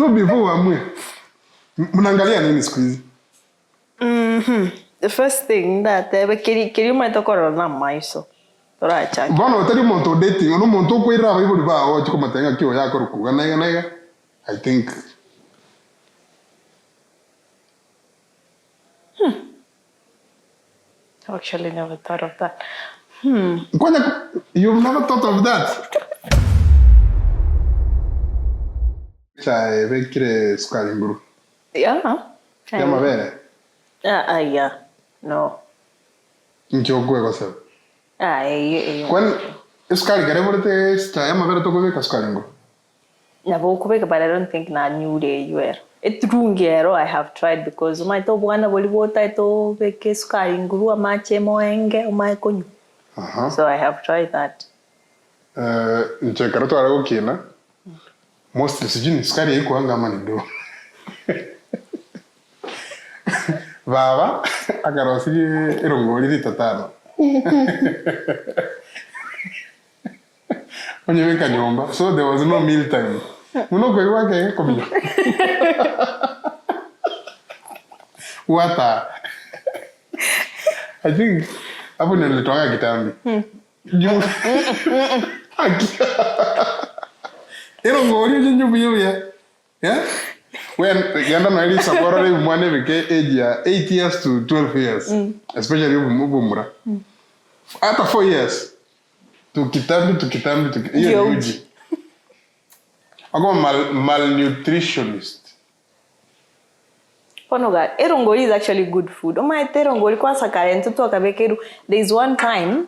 So before amwe. Mnaangalia nini siku hizi? The first thing that kiri matokoro na maiso. Tora change. Bana utari monto dating, ono monto ko ira ba ibuli ba o chiko matenga kyo yako rukuga na I think Actually never thought of that. You've never thought of that? Chai vekire sukari nguru. Yeah. Chiama bene? Yeah. No. Nchokwe kwa sababu. When sukari gare volete chiama bene toko veka sukari nguru. Na vokubeka, but I don't think na new day you were. Etrungero I have tried because my to bwana volivota to veke sukari nguru amache moenge umai konyu. So I have tried that. Nchekara to arago kina. Mostly sijini sukari iko anga mani do. Baba akarosi irongoli ritatano. Onye weka nyomba. So there was no meal time. Uno kwa iwake komio. Wata. I think hapo nilitoka kitambi. Irongoli njumbiyo ya. Yeah? When yanda na ili Samora mwane beke age ya 8 years to 12 years. Especially ubumura. After 4 years to kitambi hiyo uji. Ako malnutritionist. Ponoga, erongoli is actually good food. Erongoli kwa sakare ntutu akabekeru. There is one time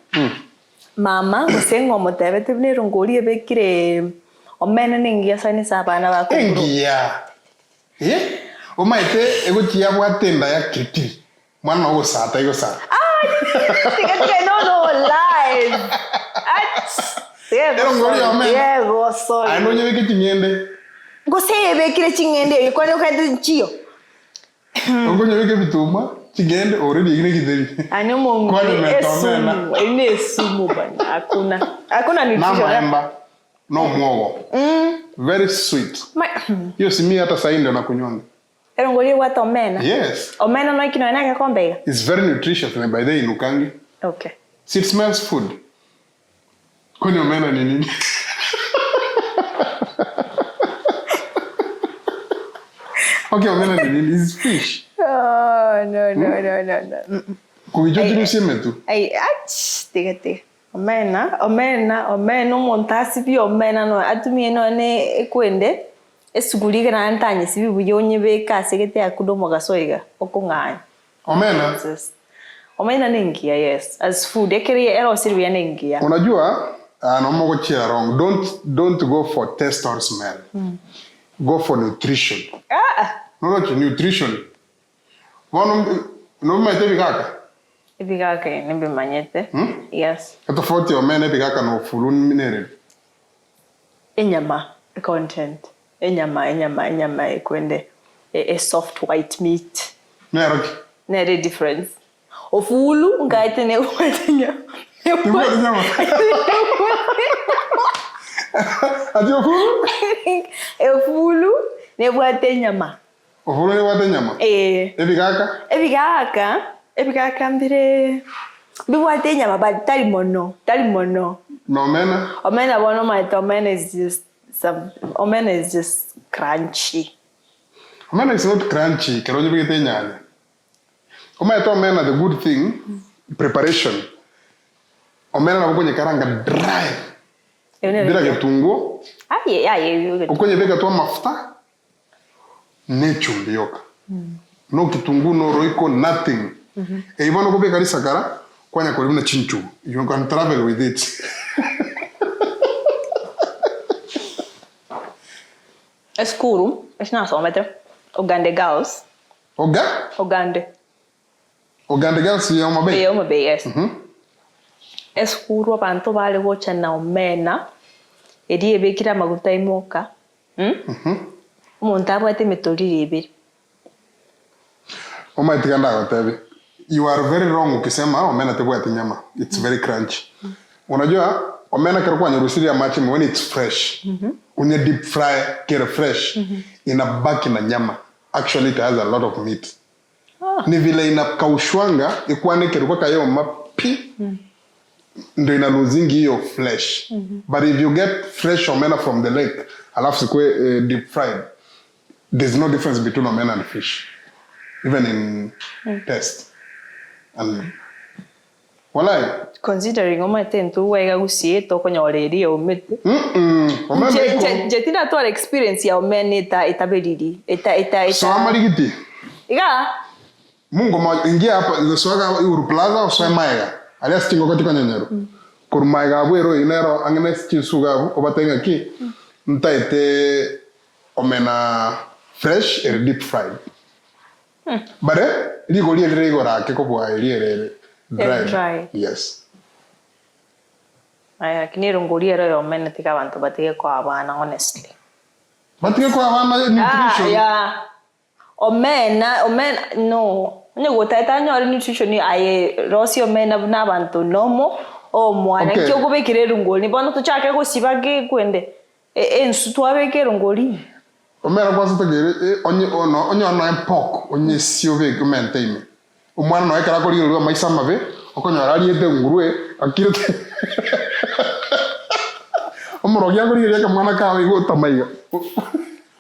mama usengo motebe tebne erongoli ebekire omena ningia sani sabana bako. Engia. Omaite egotia bwatenda ya kriti. Mwana wo sata yo sa. No live. Erongoli omena. Yego sorry. Ano nyebeke chingende. Go say bekire chingende kwani ukade chiyo. Ongo nyebeke bituma chingende already igine kideri. Ano mongo esumu bana. Hakuna nutrition. No mwogo. Very sweet. Hiyo si mimi hata sainde na kunywanga. Erongoli wata omena? Yes. Omena no ikino enaka kombega? It's very nutritious and by the inukangi. Okay. See, it smells food. Kwani omena ni nini? Okay, omena ni nini? It's fish. Oh, no. Kuijoki useme tu. Tiga. Omena montasi bi omena no atumi no ne ekwende esugulika na antanye sibi buyonye beka segete akudomo gasoiga okunganya. Omena nengia, yes, as food ekeri ero siribia nengia. Unajua no mogo chia wrong. Don't go for taste or smell. Go for nutrition. No nutrition. No maite bigaka. Ebigaka nembe manyete. Yes. Kato 40 omena ebigaka no fulun minere. Enyama content. Enyama ekwende a soft white meat. Neroki. Nere difference. Ofulu ngaite ne watenya. Ati ofulu? Ofulu ne watenyama. Ofulu ne watenyama? Ebigaka mbire biwate nyama but tali mono. No omena? Omena bono my omena is just crunchy. Omena is not crunchy, karonye bigete nyane. Omena the good thing preparation. Omena na bukonye karanga dry. Bila kitungu. Ukonye bega tu mafuta. Ne chumbi yoka. No kitungu no roiko nothing. E ivano ko beka risakara kwanya ko rimna chinchu. You can travel with it. Escuro, esna so meter. Ogande gals. Ogande gals ya mabe. Ya mabe, yes. Escuro panto vale vocha na omena. Edi ebekira maguta imoka. Monta bwate metoriri ebiri. You are very wrong ukisema omena tebwate nyama. It's very crunchy. Unajua omena kero kwa nyarusiri ya machi when it's fresh. Unye deep fry kero fresh. Ina baki na nyama. Actually it has a lot of meat. Ni vile inakaushwanga ikuane kero kwa kayo mapi. Ndo ina losing hiyo flesh. But if you get fresh omena from the lake, alafu sikwe deep fried, there's no difference between omena and fish. Even in taste. And walai. Considering oma tentu wega gusie to konyoreri omete. Jetina to experience ya omena itabelidi. So amarigiti. Iga. Mungu ingia hapa nzosoga uruplaza oswa maiga. Alias tingo katika nyanyero. Kur maiga bwero inero angene chisuga obatenga ki. Ntaite omena fresh and deep fried. Bare ligo ligo rake ko bwa liere dry. Yes. Aya kinero ngoliero yo omena tika abantu batike kwa abana honestly. Batike kwa abana nutrition. Yeah. Omena no. Nye gutaita nyori nutrition ni aye rosi omena n'abantu nomo o mwana cyo kubekirera ngoli bono tuchake gusibage kwende ensu twabekera ngoli. Omera kwa sategere onye ono pork onye siove kumentime. Umwana no ekara koli ro maisa mabe okonyora ariete ngurue akirete. Omorogi akori reka mwana kawe igota maiga.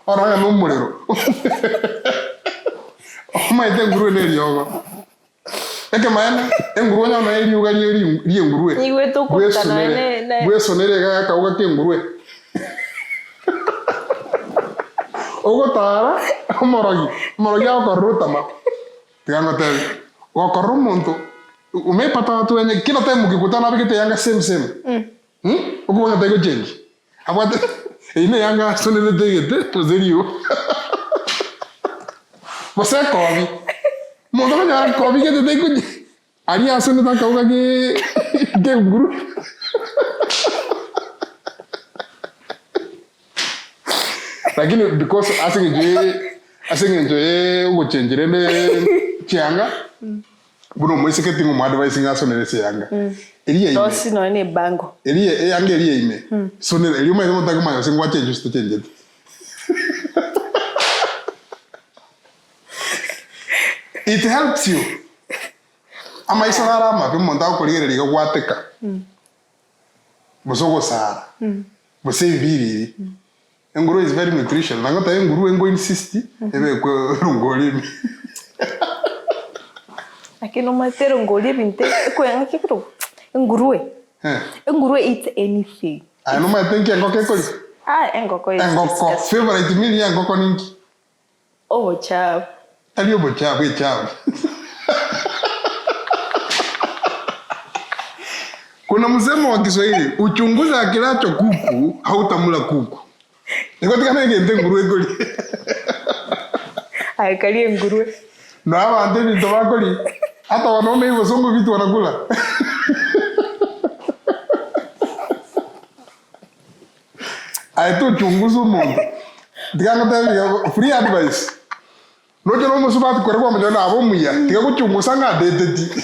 Ora no murero. Omaite ngurue ne riogo. Eke maana engurue nya no eri ugali eri ngurue. Igwe to kutana ne. Bweso nere ga ka uga ke ngurue. Ogo tara morogi akorruta ma. Tianga te. Okorru monto. Umepata watu wenye kila time mkikutana bikite yanga same. Ogo wanga tego change. Abate ine yanga sonele tegete tozerio. Você come. Monto kanya come ke te tego. Ari asone ta kauga ke guru. Lakini because asinge ugo chenjere ne chianga. Buno mwese ke tingu ma advice ngaso ne chianga. Eliye ime. Dosi no ne bango. Eliye yange eliye ime. So ne eliye mai mo tagma yo singwa change just change. It helps you. Ama isara ma pe monta ko lire liga gwateka. Bosogo sara. Bose viri. Enguru is very nutritional. Nangota enguru engo insist ebe ko rungoli. Lakini umatero ngoli binte ko yanga kikuru. Enguru eats anything. I no ma think engo ke ko. Engoko is. Engoko favorite meal ya engoko ninki. Oh chap. Aliyo bochap we chap. Kuna msemo wa Kiswahili, uchunguza akilacho kuku hautamula kuku. Niko tikana ngende nguruwe goli. Kalie nguruwe. Na hapa ndeni tobakoli. Hata wanaona hivyo songo vitu wanakula. Aito chunguzo mungu. Tikanga tayo free advice. Noje no musubati kwere kwa mjana abo muya. Tika kuchunguza nga deteti.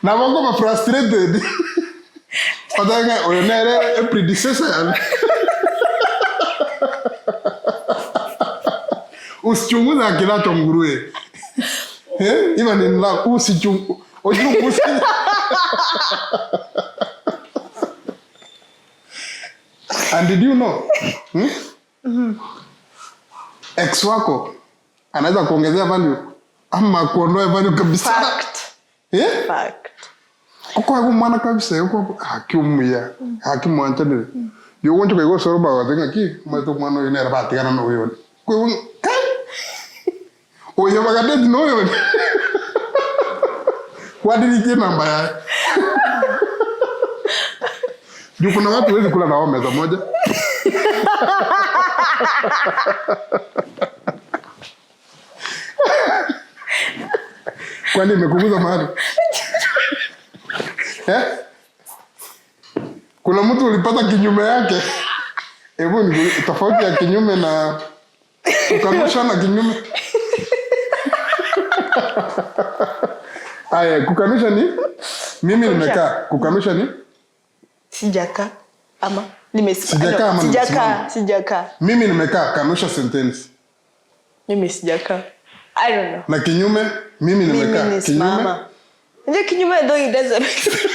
Na wango ma frustrated. Padanga onere predecessor. Usichunguza kila chongurue. Even in love usichungu. Ojunguza. And did you know? Ex wako anaweza kuongezea value ama kuondoa value kabisa. Fact. Fact. Kwa mwana kabisa kwa hakiumia hakimwanchadire yo woncho ko Osoro ba watenga ki mato mwana ine rabati kana no yo ko oyo bagade no yo kwa dini ki namba ya yuko na watu wezi kula na meza moja. Kwani nimekuguza mahali? Kuna mtu ulipata kinyume yake. Hebu ni tofauti ya kinyume na ukanusha na kinyume. Aya, kukanusha ni? Mimi nimekaa. Kukanusha ni? Sijaka. Ama sijaka. Mimi nimekaa. Kanusha sentence. Mimi sijaka. I don't know. Na kinyume, mimi nimekaa. Kinyume. Ndio kinyume though it doesn't make sense.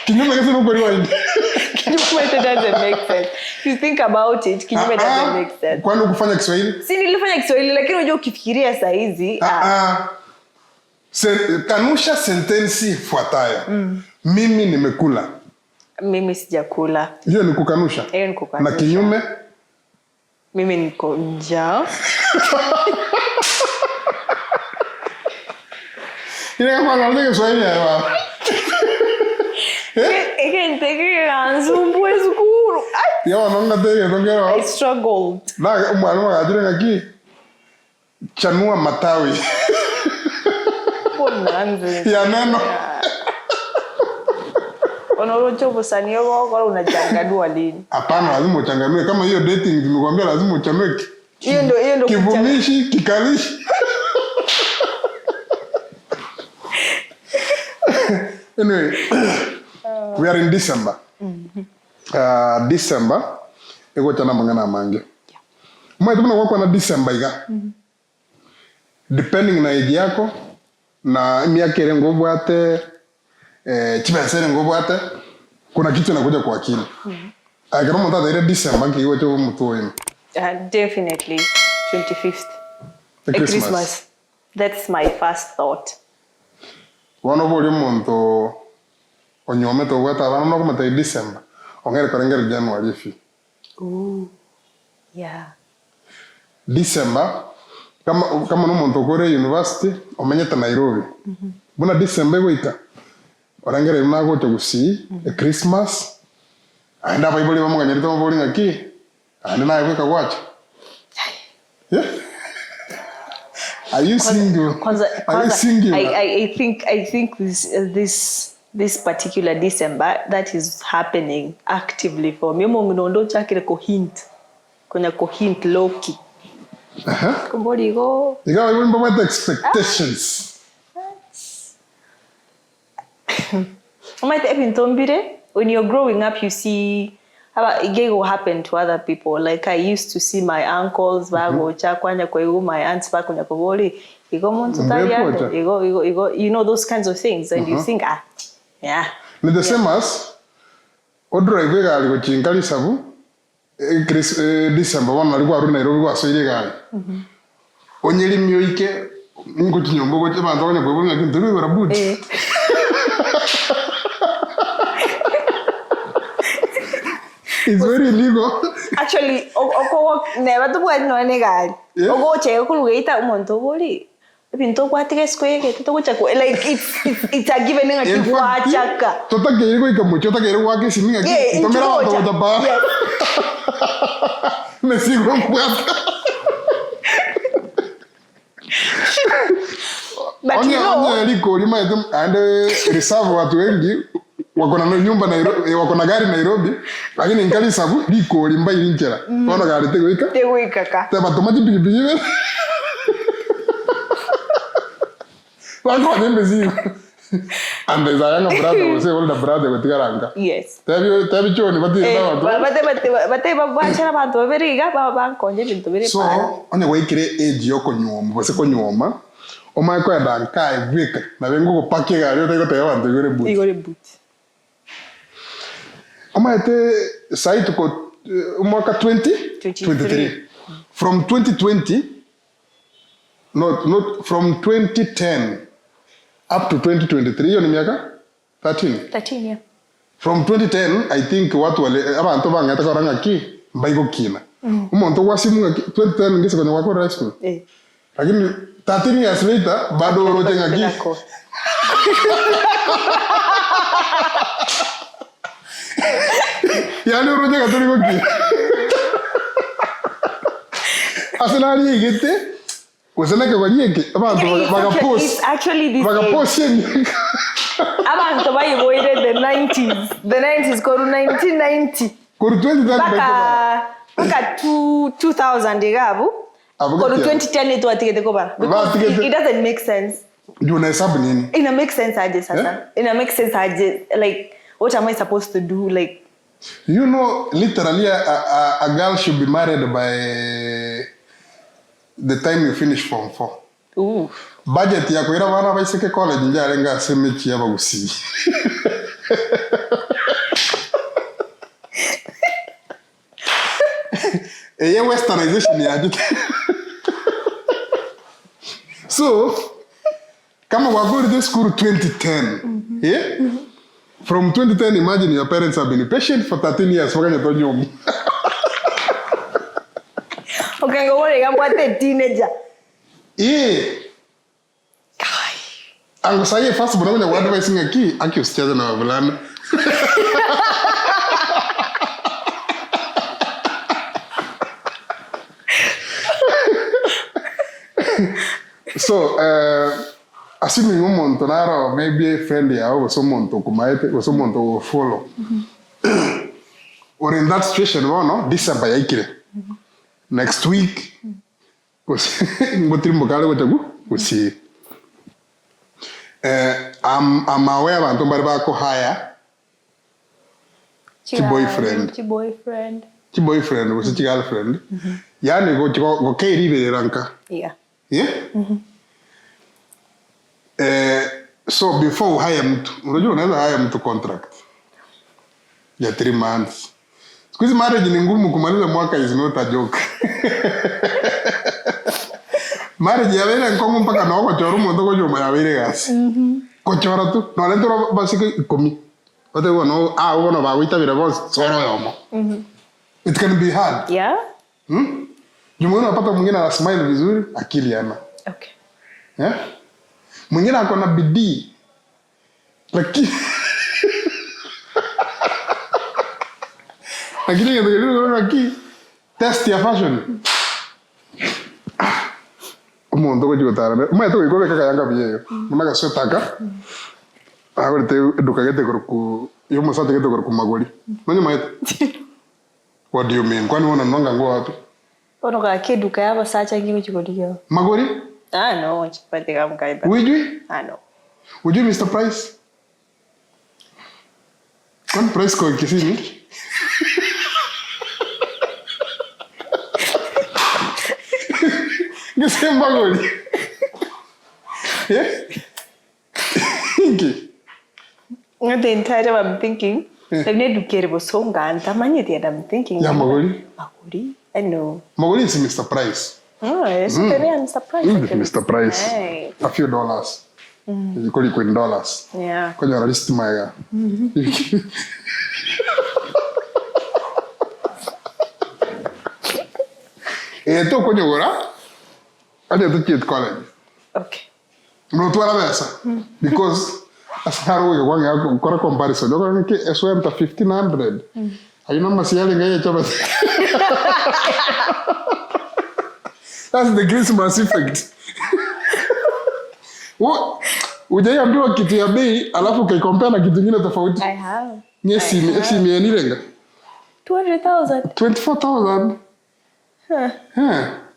Kinyume kasi nuko rewind. Kinyume it doesn't make sense. If you think about it, kinyume doesn't make sense. Kwani ukufanya Kiswahili? Si nilifanya Kiswahili lakini unajua ukifikiria saa hizi kanusha sentensi ifuatayo. Mimi nimekula. Mimi sijakula. Hiyo ni kukanusha. Hiyo ni kukanusha. Na kinyume? Mimi niko njaa. Ile kama nalike Kiswahili ya. Yawa nonga tege tongero. I struggled. Na mwalimu akajira ngaki chanua matawi. Bonanza. Ya neno. Unarocho busani wako unachanganua lini? Hapana, lazima uchanganue. Kama hiyo dating nimekwambia lazima uchanue. Hiyo ndio kivumishi, kikalishi. Anyway, we are in December. December ego chana mangana mange. Mwa tumuna kwa na December iga. Depending na age yako na miaka ile nguvu ate chibasere nguvu ate kuna kitu inakuja kwa akili. Kama mtata ile December kiwe cho mtu wenu. Definitely 25th. Christmas. That's my first thought. Wano boli muntu onyome to wata bana no kumata December. Ongere karengere January fi. Ooh. Yeah. December kama no muntu kore university omenyeta Nairobi. Buna December goika. Orangere nago to Kisii Christmas. Anda Bible bamu kanyerita mo boli ngaki. Anda na iweka kwacha. Yeah. Are you single? Are you single? I think this particular December that is happening actively for me. Mungu chakile ko hint. Kuna ko hint loki. Kumbodi go. You got even about the expectations. When you're growing up, you see it will happen to other people. Like I used to see my uncles, my aunts back on you know those kinds of things, and you think, yeah. The same as Odro Vega algo chinkali sabu December one algo aruna Nairobi kwa soile gari. Onyeli mioike ngo chinyombo go chama ndonya kwa boli ngaki nduru barabuti. It's very illegal. Actually, oko never to go no negal. Ogo che ko lugeita umonto boli. Pinto kwa tres ko yeke to ko chako like it's a given ngati kwa chaka. Tota ke yego ikamucho tota ke yego wake sininga ki. To mera ndo tapa. Me sigo kwata. But you know, liko lima yetu ande reserve watu wengi wako na nyumba Nairobi, wako na gari Nairobi, lakini nkali sabu liko limba ilinkera. Wana gari tego ika ka. Teba tomati pilipili. Wako wanyembezi. And there's a younger brother who say all the brother with Tigaranga. Yes. Tabi choni bati ndawa. Bate babachana bantu beriga baba konje bintu biri. So, onye waikire age yoko nyoma, bose ko nyoma. Oma ko yadanka evika. Na bengo ko pake gari yo tego tewa bantu igore boot. Igore boot. Oma ete sai tuko mwaka 2023. From 2020 not from 2010 up to 2023 hiyo ni miaka 13 yeah. From 2010 I think watu wale abantu bangata koranga ki mbaiko kina umuntu wasimu 2010 ngise kwenye wako high school lakini 13 years later bado urojenga ki yani urojenga tuliko ki asenali igete Useneke kwa nyeke, abantu bagapost. Actually this bagapost yenye. Abantu bayiboyire the 90s. The 90s koru 1990. Koru 2010 baka 2000 igabu. Koru 2010 etu atikete ko bara. Because it doesn't make sense. Ndio unahesabu nini? Ina make sense aje sasa? Ina make sense aje? Like, what am I supposed to do? Like, you know, literally a girl should be married by the time you finish form 4. Ooh. Budget ya kuira bana baiseke college njarenga semechi ya bagusi. Eye westernization ya jute. So, kama wagori this school 2010, yeah? From 2010, imagine your parents have been patient for 13 years. Wakanya to nyomu. Okay, go on. I'm a teenager. Yeah. Ango saye first mwana wa advice ngaki aki usicheze na wavulana. So, assuming umuntu naro maybe a friend yao somuntu kumaite or somuntu follow. Or in that situation, no, December yaikire. Next week, ngotiri mbokale watagu usi. I'm aware that ntombari bako hire boyfriend. Boyfriend was a girlfriend. Yani go kairi be ranka. Yeah. Yeah. So before hire mtu, unajua unaweza hire mtu contract ya 3 months. Squeeze marriage ni ngumu kumaliza mwaka is not a joke. Marriage ya wele nkongo mpaka na wako choru mwoto kwa juma ya wele gas. Kochora tu, no alenturo basiki komi. Ote wano, wano bagwita vile boss, soro yomo. It can be hard. Yeah? Jumuna napata mwingine na smile vizuri, akili yana. Okay. Yeah? Mwingine akona bidii. Lakini Lakini test ya fashion. Umuntu ko jotara. Mwe to iko beka yanga biyeyo. Munaga sotaka. Ahorite edukagete ku yo musate gete ku magoli. Nonye maete. What do you mean? Kwani wona nonga ngo wapi? Ono ka keduka yaba sacha ngiko chikodiyo. Magoli? Ah no, chipate kama kaida. Ujui? Ah no. Ujui Mr. Price? Kwani price ko Kisii? Ngese magoli. Yeah? Inki. The entire time I'm thinking, like need to carry bosonga and tamanye the I'm thinking. Yeah, magoli. Magoli? I know. Magoli is Mr. Price. Oh, yes, Mr. Price. Mr. Price. Hey. A few dollars. You call it $20. Yeah. Kwenye ralisti maya. To kwenye ura. Aje to cheat college. Okay. Mnotwala besa. Because asaro we kwanga kora comparison. Yoko niki SWM ta 1500. Ayuna masiyali ngaye chaba. That's the Christmas effect. What? Ujaambiwa kitu ya bei alafu ukikompare na kitu kingine tofauti. I have. Nyesi ni renga. 200,000. 24,000.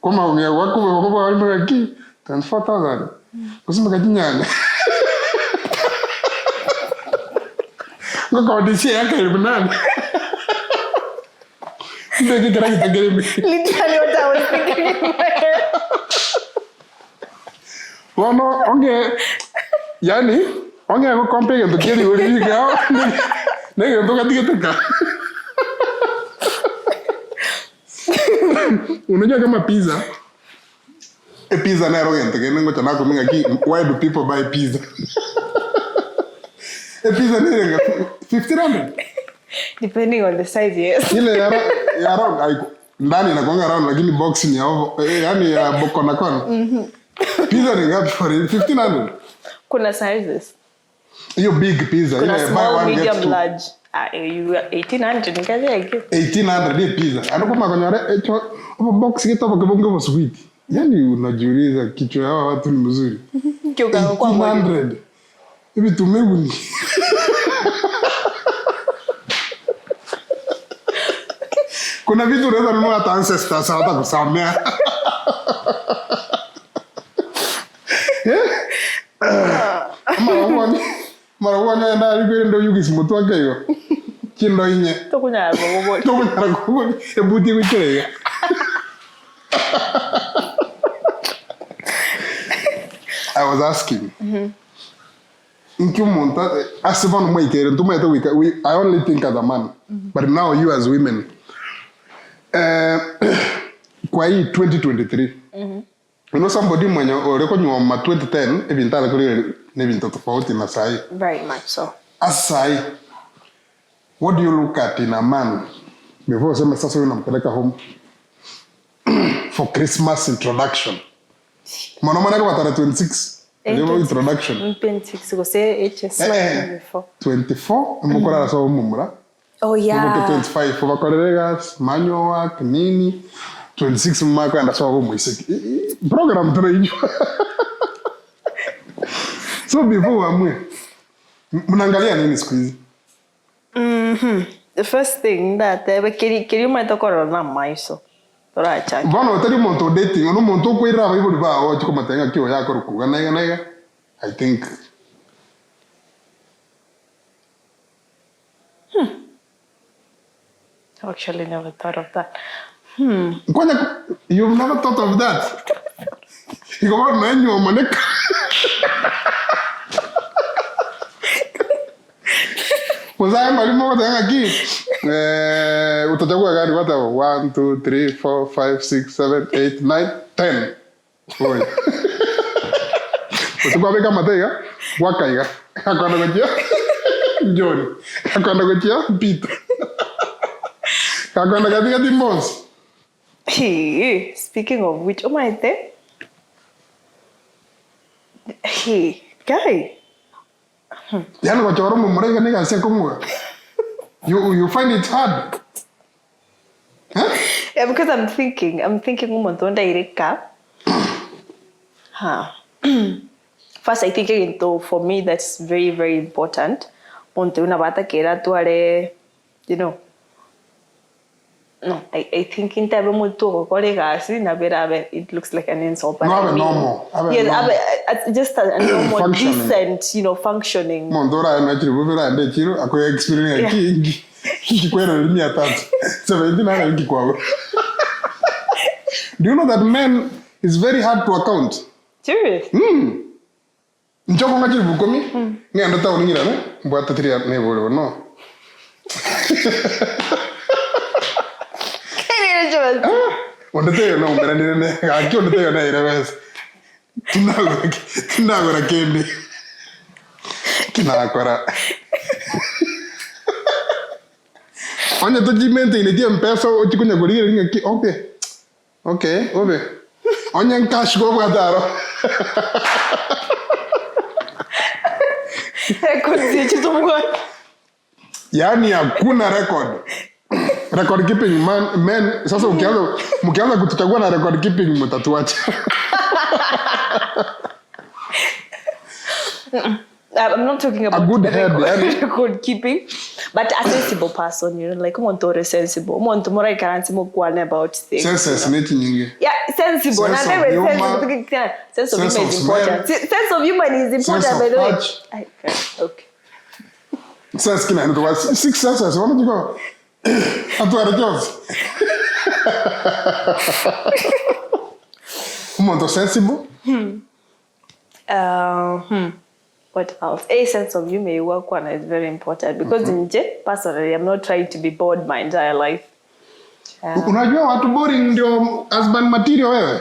Kama wako walimu ki 24,000. Kusema kajinyana. Ngoko disi yake ilibunani. Ndio kitu rangi tageremi. Literally what I was thinking in my head. Wano yani ko compare to kiri uri ga. Nege ndo katika. Unajua kama pizza pizza na roho yente ngo tana ko minga ki why do people buy pizza? Pizza ni renga 1500 depending on the size, yes. Ile ya round aiko ndani na kwanga round lakini box ni yao yani ya boko na kona. Pizza ni ngapi for 1500? Kuna sizes. Hiyo big pizza Kuna ile small, buy one medium, get two. large. You 1800 nikaje yake. 1800 ni pizza. Anakoma kwenye box kita bakabonga sweet. Yani unajiuliza kichwa yao watu ni mzuri. Kioga kwa 100. Hivi tumeguni. Kuna vitu unaweza nunua hata ancestors hata kusamea. konya na ndo yugis mutwake yo. Chindo inye. Tokunyara bobo. Tokunyara bobo. Ebuti kuchirega. I was asking. As I only think as a man, but now you as women. Kwa hii 2023. You know somebody mwenye oreko ma 2010 evintala kule ne vinto tofauti na sai. Very much so. Asai. What do you look at in a man before sema sasa unampeleka home for Christmas introduction? Mwana kwa 26. Introduction. 26 go say HS before. 24 mukora so mumura. Oh yeah. 25 for colleagues, manual work, nini. 26 mwaka anda so muisiki. Program tunaijua. So before amwe mnaangalia nini siku hizi? The first thing that kiri matokoro na maiso. Tora cha. Bana utari monto dating, ono monto ko ira bibo ba o chiko matenga kiyo yako rukuga na I think Actually never thought of that. You've never thought of that? You go on menu manek. Was I mali mo tanga ki? Utachagua gari wata 1 2 3 4 5 6 7 8 9 10. Boy. Usikuwa beka matega wakaiga. Akanda gotia John. Akanda gotia Peter. Akanda gatia Timos. Hey, speaking of which, oh my god. Hey, guy. Yana kwa choro mumurega nega sia kumwa. You find it hard? Huh? Yeah, because I'm thinking umontonda ireka. First, I think into for me that's very, very important. Ponte una bata kera tuare, you know. No, I think in time muito colleagues na vera it looks like an insult, but no, normal. Yes, just a normal, decent, you know, functioning. Mondora na chiru vera ande chiru ako experience ki kwero ni atatu. 17 na ngi kwao. Do you know that men is very hard to account? Serious? Njoko ngachiru bukomi? Ni ando tawo ngira ne? Mbata tiri ne bolo no. Ondete no mberandire ne aki ondete na ireves tinagora kendi kinakora onye to jimente ile die mpesa ochikunya gorire ngaki okay obe onye nkash go bwadaro Record chitumwa yani hakuna record keeping men sasa mkianza kutuchagua na record keeping mtatuacha. I'm not talking about a good head record keeping, but a sensible person, you know, like umuntu sensible, umuntu morai karansi mo kwane about things. Sense neti nyingi. Yeah, sensible. Sense of humor is important. Sense of humor is important, by the way. Okay. Sense kina ndo wa 6 senses wana jiko. Atuare Jones. Umuntu sensible? What else? A sense of humor you work on is very important because personally I'm not trying to be bored my entire life. Unajua watu boring ndio husband material wewe.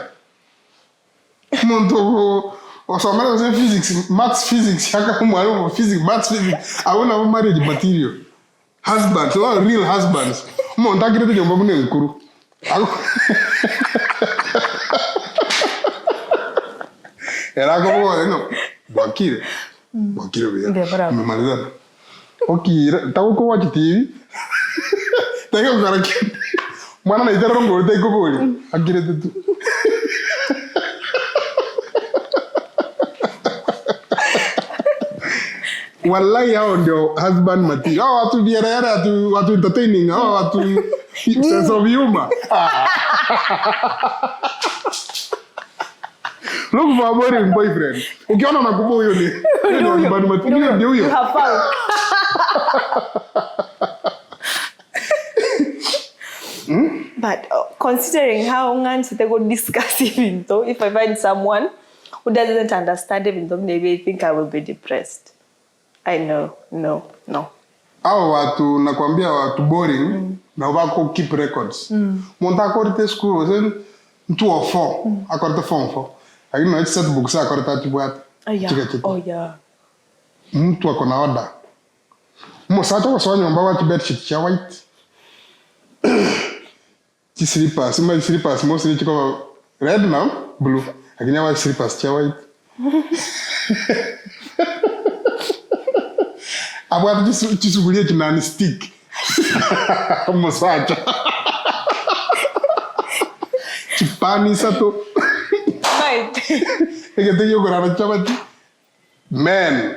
Umuntu osomela za physics, maths physics, yaka mwalimu physics, maths physics, hauna marriage material. Husbands, all real husbands. Umuntu akirete jomba mune nkuru. Era como no. Bakire bia. Mmaliza. Okira, tawo ko watch TV. Tayo karaki. Mwana na itara ngo te ko boli. Akirete tu. Wallahi hao ndio husband material. Hao watu biashara, watu entertaining, hao watu sense of humor. Look for a boring boyfriend. Ukiona unakumbuka huyo ni. Ndio huyo. You have found. But considering how nganchi they go discuss even though if I find someone who doesn't understand even though maybe I think I will be depressed. I know. No. Hao watu nakwambia watu boring na wako keep records. Monta akorite school sen 2 or 4 akorite form 4. Lakini na set books akorite atibwat. Oh yeah. Mtu ako na order. Musacha kwa swanya mbawa tibet shit cha white. Slippers, my slippers mostly chiko red now, blue. Lakini hawa slippers cha white. Abwa chisugulie kinani stick. Musacha. Chipani sato. Right. Ekete yo gorana chabati. Man.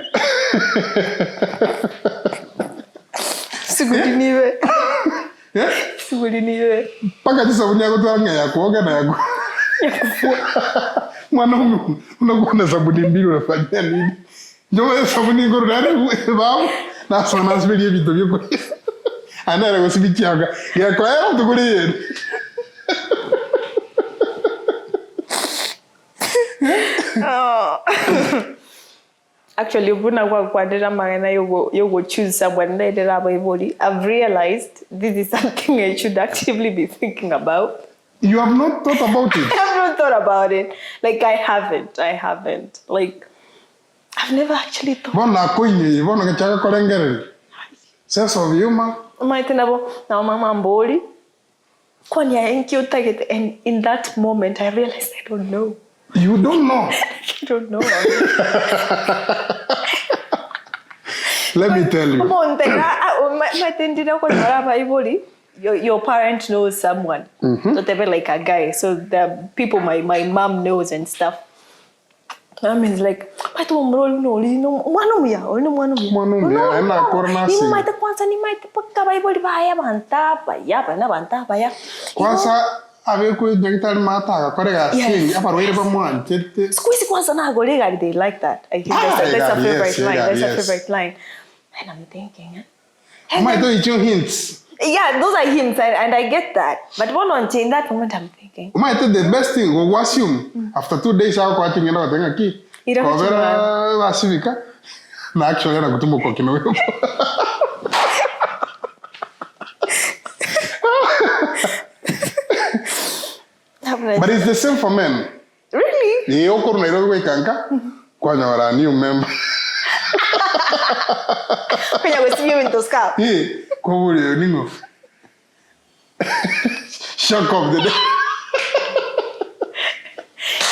Siguriniwe. Siguriniwe. Paka sabuni yako tuanga ya kuoga na yako. Mwana unakuwa sabuni mbili unafanya nini? Ndio sabuni ngoro ndani baba na sana sibiri vitu vyako. Ana na sibichi yanga. Ya kwa hiyo tukulie. Actually, you go choose someone I've realized this is something I should actively be thinking about. You have not thought about it? I have not thought about it. Like, I haven't. Like, I've never actually thought. Bona kwenye, bona kachaka kolengere. Sense of humor. Na mama mboli. Kwani ya enki utagete. And in that moment, I realized I don't know. You don't know? I don't know. Let me tell you. Your parent knows someone. So they were like a guy. So the people my mom knows and stuff. I mean, like, I'm Aveku dental mata korega sing apa roire ba mwan tete squeeze kwanza na golega they like that. I think that's a favorite line. That's a favorite line. And I'm thinking, my do you hints? Yeah, those are hints and I get that. But one on in that moment I'm thinking. My the best thing go assume after 2 days I ko atinga na tenga ki. Kovera wasivika. Na actually na kutumbo kwa kino. But it's the same for men. Really? Ye okoro na iro kanka kwa nyora new member. Kwenye wesiyo intoska. Kwa wuri ningo. Shock of the day.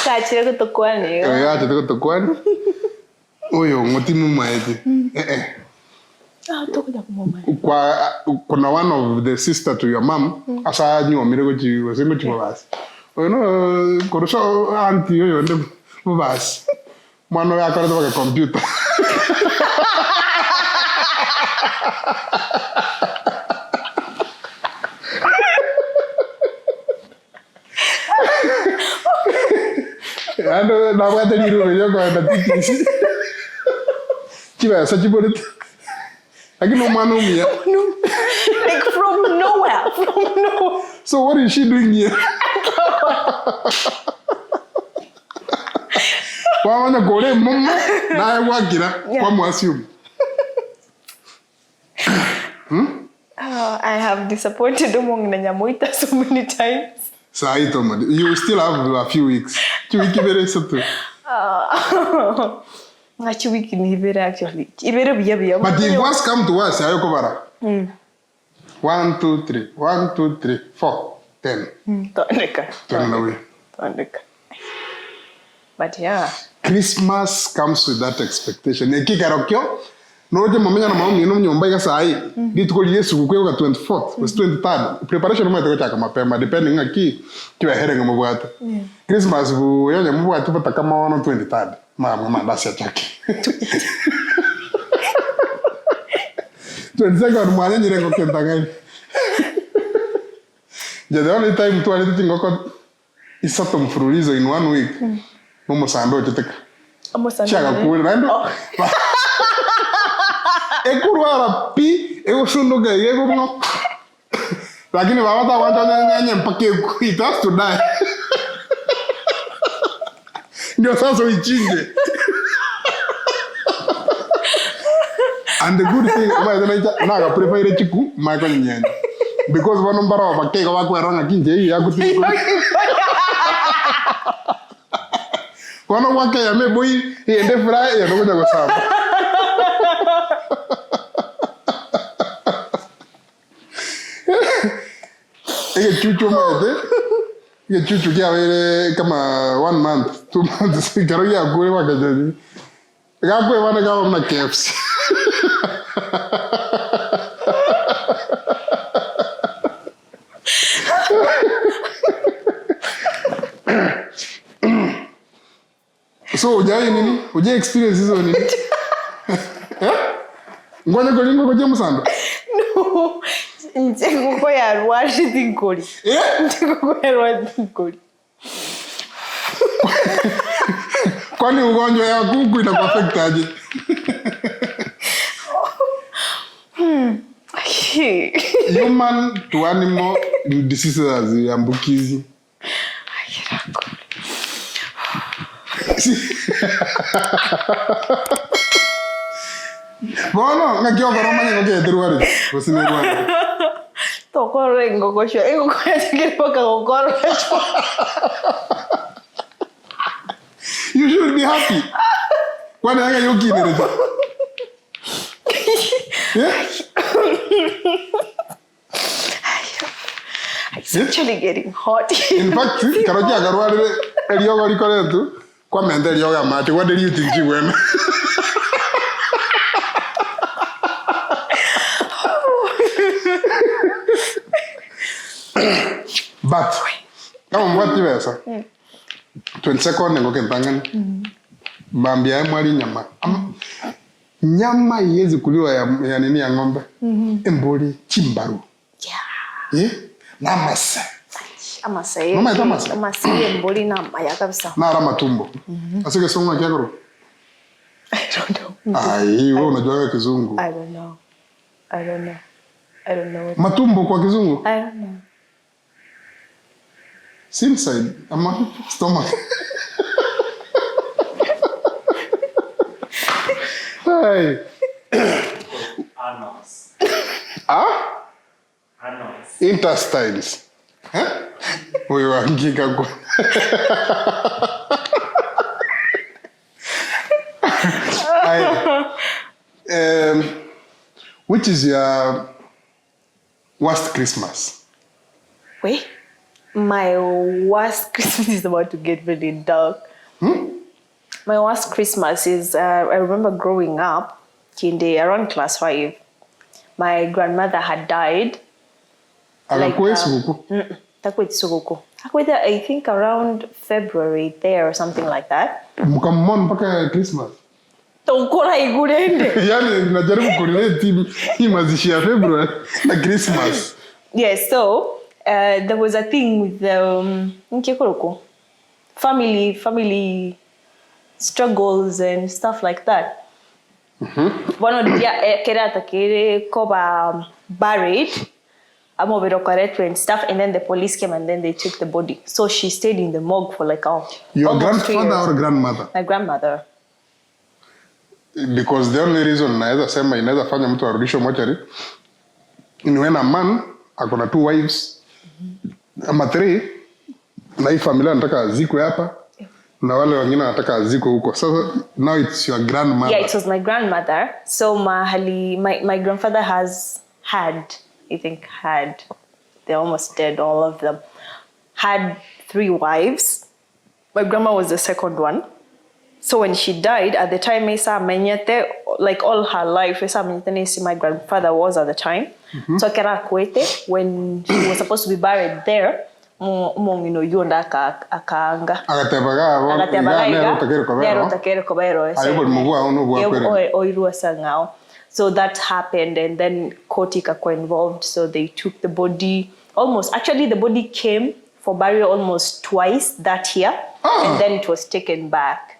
Kachire kutokwani. Ya kutokwani. Oyo ngotimu maete. Kwa kuna one of the sister to your mom asa nyo mirego ji wasemo ji basi. Ono koroso auntie yo ndo basi. Mwana ya karata kwa computer. Ando na wata ni ro yo kwa na tiki. Kiba sa jibolet. Like from nowhere. So what is she doing here? Wana gore mama na wagira kwa mwasium. I have disappointed Nyamoita so many times. Saito, you still have a few weeks. 2 weeks very soon. Actually. But the worst come to us, Ayoko Bara. 1, 2, 3. 1, 2, 3, 4, 10. Turn away. But yeah. Christmas comes with that expectation. Kikarokyo. No, the moment na mama no nyomba ya sai. Gitu ko Yesu ku kwa 24th, was 23rd. Preparation mo ito ka mapema depending aki kiwa herenga mo bwata. Christmas bu yanya mo bwata pata kama 23rd. Mama ndasi ya chaki. 22nd mwana nyire ko kentanga. The only time to alete ngoko isato mfululizo in 1 week. Mumusando chitika. Omusando. Chaga kuwe rando. Ekurwara pi, egosunduga yego. Lakini wawata wanta nyanya mpake it has to die. Ndio sasa uichinje. And the good thing naga prefer chiku maiko nyanya. Because wano mbara bakeka wakweranga kinje yakuti. Wano wake ya meboi ende fry ya ndokuja kusamba. Ege chuchu mate. Ege chuchu kia wele kama 1 month, 2 months. Karo ya kule wakajaji. Gakwe wana kama mna KFC. So ujai nini? Ujai experience hizo nini? Ngoja kolingo koje musando? No. Ncheko ya rwari thinkori. Ncheko ya rwari thinkori. Kwani ugonjwa ya kuku inakuaffect aje? Human to animal diseases haziambukizi. Bono ngakio koroma ngoke terwari bosine rwari. Tokore ngokosho ngokoya tigepoka ngokoro. You should be happy. Kwani anga yoki nereza. Yeah? It's actually getting hot. In fact, karoji agarwari eliogo likoletu kwa mente elioga mate. What did you think you were? But kama mwati besa 22nd ngoke mpangan bambia mwali nyama nyama yezi kuliwa ya nini ya ng'ombe emboli chimbaru na masa amasa mama ita masa amasa emboli na maya kabisa na ara matumbo asike songa kyakoro I don't know. Ai wewe unajua kizungu I don't know matumbo kwa kizungu I don't know. Inside ama stomach. Hey. Anus. Anus. Intestines. We were giga go. Which is your worst Christmas? Wait. My worst Christmas is about to get really dark. My worst Christmas is, I remember growing up, around class 5, my grandmother had died. I think around February there or something like that. Mkamon mpaka Christmas. Tokora igurende. Yani najaribu kurelate hii mazishi ya February na Christmas. Yes, so there was a thing with the family struggles and stuff like that. One of the koba buried and stuff, and then the police came and then they took the body. So she stayed in the morgue for like your grandfather or grandmother? My grandmother. Because the only reason naweza sema inaweza fanya mtu arudishwe mochari ni when a man akona 2 wives ama 3 na hii familia anataka azikwe hapa na wale wengine wanataka azikwe huko. So now it's your grandmother. Yeah, it was my grandmother. So my grandfather they're almost dead, all of them, had 3 wives. My grandma was the second one. So when she died, at the time, like all her life, my grandfather was at the time. So when she was supposed to be buried there, yonda akaanga. So that happened, and then Koti got involved. So they took the body. Actually, the body came for burial almost twice that year. And then it was taken back.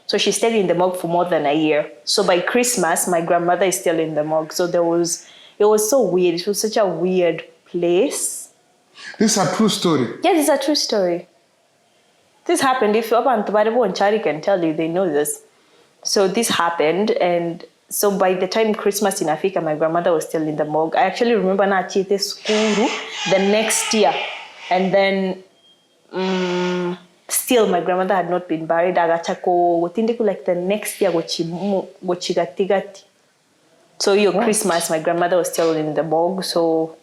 So she stayed in the morgue for more than a year. So by Christmas, my grandmother is still in the morgue. So it was so weird. It was such a weird place. This is a true story? Yes, it's a true story. This happened. If Abantubaribo and Chari can tell you, they know this. So this happened, and so by the time Christmas in Africa, my grandmother was still in the morgue. I actually remember na chite school the next year, and then still my grandmother had not been buried. Agachako gotindeku like the next year gochigatigati. So your Christmas, my grandmother was still in the morgue. So